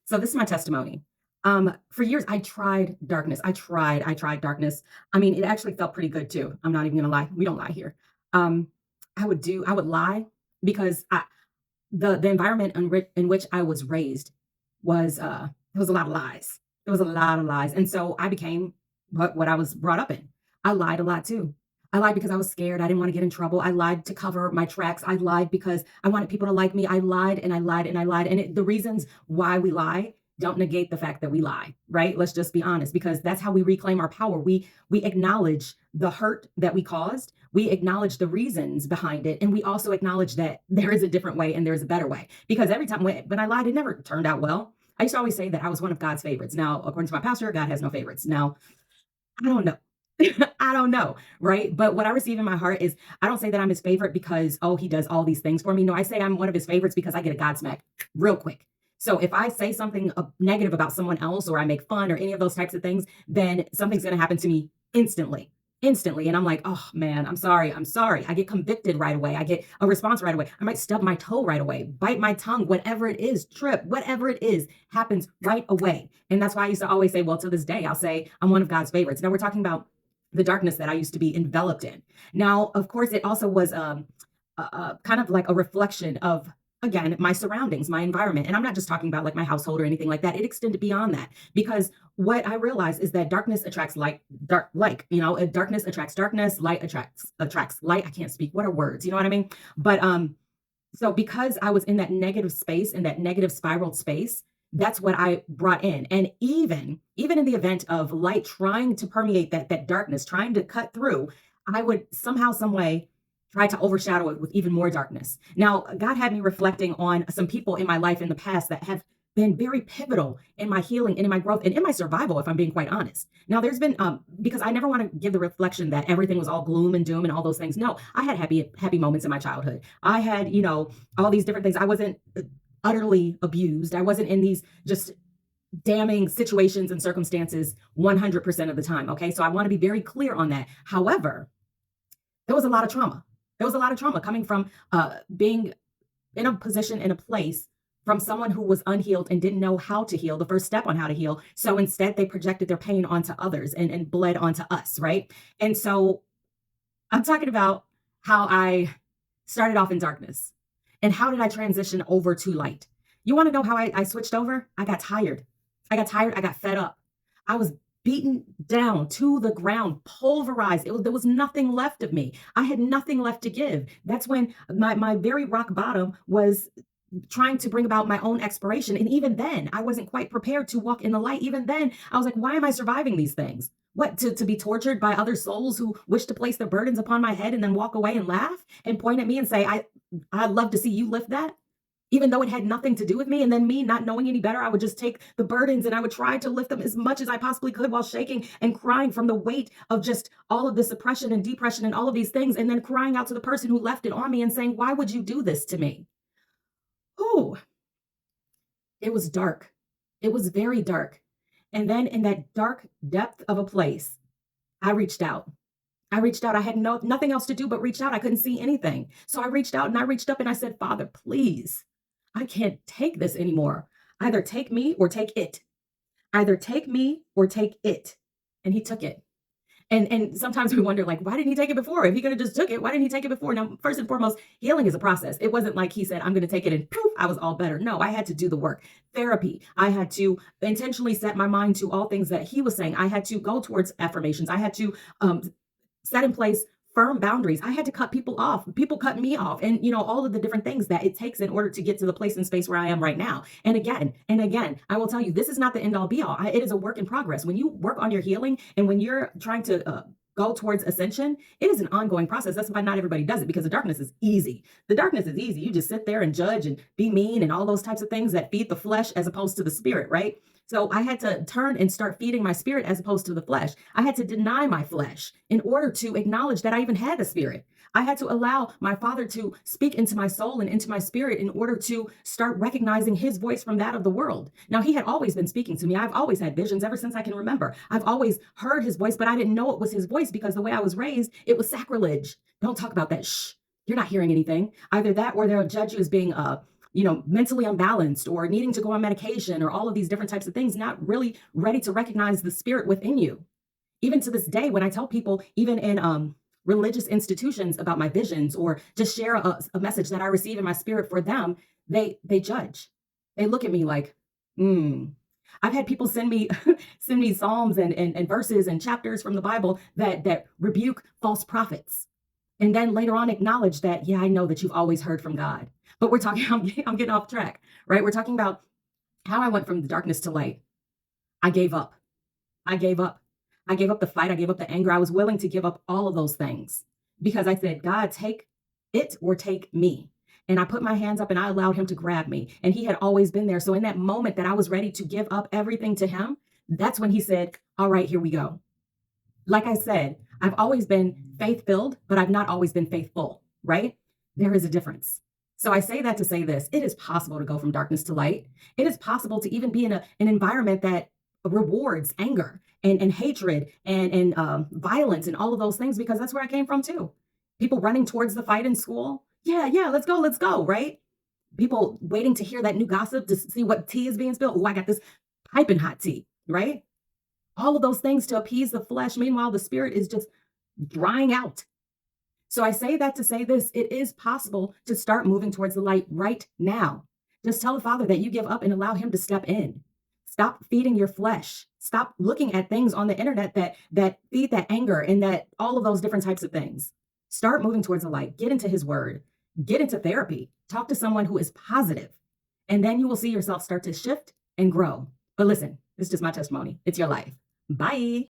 So this is my testimony. For years, I tried darkness. I tried darkness. I mean, it actually felt pretty good too. I'm not even gonna lie. We don't lie here. Um, I would lie because the environment in which I was raised was there was a lot of lies. There was a lot of lies, and so I became what I was brought up in. I lied a lot too. I lied because I was scared. I didn't want to get in trouble. I lied to cover my tracks. I lied because I wanted people to like me. I lied and I lied and I lied. And the reasons why we lie don't negate the fact that we lie, right? Let's just be honest, because that's how we reclaim our power. We acknowledge the hurt that we caused. We acknowledge the reasons behind it, and we also acknowledge that there is a different way and there's a better way. Because every time when I lied, it never turned out well. I used to always say that I was one of God's favorites. Now, according to my pastor, God has no favorites. Now, I don't know. I don't know, right? But what I receive in my heart is I don't say that I'm his favorite because, oh, he does all these things for me. No, I say I'm one of his favorites because I get a God smack real quick. So if I say something negative about someone else or I make fun or any of those types of things, then something's going to happen to me instantly. Instantly. And I'm like, oh man, I'm sorry. I'm sorry. I get convicted right away. I get a response right away. I might stub my toe right away, bite my tongue, whatever it is, trip, whatever it is happens right away. And that's why I used to always say, well, to this day, I'll say I'm one of God's favorites. Now we're talking about the darkness that I used to be enveloped in. Now, of course, it also was kind of like a reflection of, again, my surroundings, my environment. And I'm not just talking about like my household or anything like that. It extended beyond that because what I realized is that darkness attracts light, darkness attracts darkness, light attracts light. I can't speak. What are words? You know what I mean? But so because I was in that negative space, in that negative spiraled space, that's what I brought in. And even in the event of light trying to permeate that darkness, trying to cut through, I would somehow, some way try to overshadow it with even more darkness. Now, God had me reflecting on some people in my life in the past that have been very pivotal in my healing and in my growth and in my survival, if I'm being quite honest. Now, there's been because I never want to give the reflection that everything was all gloom and doom and all those things. No, I had happy moments in my childhood. I had, all these different things. I wasn't utterly abused. I wasn't in these just damning situations and circumstances 100% of the time. Okay. So I want to be very clear on that. However, there was a lot of trauma. There was a lot of trauma coming from being in a position, in a place from someone who was unhealed and didn't know how to heal, the first step on how to heal. So instead, they projected their pain onto others and bled onto us. Right. And so I'm talking about how I started off in darkness and how did I transition over to light? You want to know how I switched over? I got tired. I got tired. I got fed up. I was beaten down to the ground, pulverized. There was nothing left of me. I had nothing left to give. That's when my very rock bottom was trying to bring about my own expiration. And even then, I wasn't quite prepared to walk in the light. Even then, I was like, why am I surviving these things? What, to be tortured by other souls who wish to place their burdens upon my head and then walk away and laugh and point at me and say, I'd love to see you lift that? Even though it had nothing to do with me. And then me not knowing any better, I would just take the burdens and I would try to lift them as much as I possibly could while shaking and crying from the weight of just all of this oppression and depression and all of these things. And then crying out to the person who left it on me and saying, why would you do this to me? Oh, it was dark. It was very dark. And then in that dark depth of a place, I reached out. I reached out. I had nothing else to do but reach out. I couldn't see anything. So I reached out and I reached up and I said, Father, please, I can't take this anymore. Either take me or take it. Either take me or take it. And he took it. And sometimes we wonder, like, why didn't he take it before? If he could have just took it, why didn't he take it before? Now, first and foremost, healing is a process. It wasn't like he said, I'm going to take it and poof, I was all better. No, I had to do the work. Therapy. I had to intentionally set my mind to all things that he was saying. I had to go towards affirmations. I had to set in place firm boundaries. I had to cut people off. People cut me off. And, all of the different things that it takes in order to get to the place and space where I am right now. And again, I will tell you, this is not the end all be all. It is a work in progress. When you work on your healing and when you're trying to go towards ascension, it is an ongoing process. That's why not everybody does it, because the darkness is easy. The darkness is easy. You just sit there and judge and be mean and all those types of things that feed the flesh as opposed to the spirit, right? So I had to turn and start feeding my spirit as opposed to the flesh. I had to deny my flesh in order to acknowledge that I even had a spirit. I had to allow my Father to speak into my soul and into my spirit in order to start recognizing his voice from that of the world. Now, he had always been speaking to me. I've always had visions ever since I can remember. I've always heard his voice, but I didn't know it was his voice because the way I was raised, it was sacrilege. Don't talk about that. Shh. You're not hearing anything. Either that or they'll judge you as being mentally unbalanced or needing to go on medication or all of these different types of things, not really ready to recognize the spirit within you. Even to this day, when I tell people, even in religious institutions, about my visions or just share a message that I receive in my spirit for them, they judge. They look at me like, hmm. I've had people send me send me psalms and verses and chapters from the Bible that rebuke false prophets, and then later on acknowledge that, yeah, I know that you've always heard from God. But we're talking, I'm getting off track, right? We're talking about how I went from the darkness to light. I gave up. I gave up. I gave up the fight. I gave up the anger. I was willing to give up all of those things because I said, God, take it or take me. And I put my hands up and I allowed him to grab me. And he had always been there. So in that moment that I was ready to give up everything to him, that's when he said, all right, here we go. Like I said, I've always been faith filled, but I've not always been faithful, right? There is a difference. So I say that to say this: it is possible to go from darkness to light. It is possible to even be in an environment that rewards anger and hatred and violence and all of those things, because that's where I came from too. People running towards the fight in school. Yeah, yeah, let's go, right? People waiting to hear that new gossip to see what tea is being spilled. Oh, I got this piping hot tea, right? All of those things to appease the flesh. Meanwhile, the spirit is just drying out. So I say that to say this: it is possible to start moving towards the light right now. Just tell the Father that you give up and allow him to step in. Stop feeding your flesh. Stop looking at things on the internet that feed that anger and that all of those different types of things. Start moving towards the light. Get into his word. Get into therapy. Talk to someone who is positive. And then you will see yourself start to shift and grow. But listen, this is just my testimony. It's your life. Bye.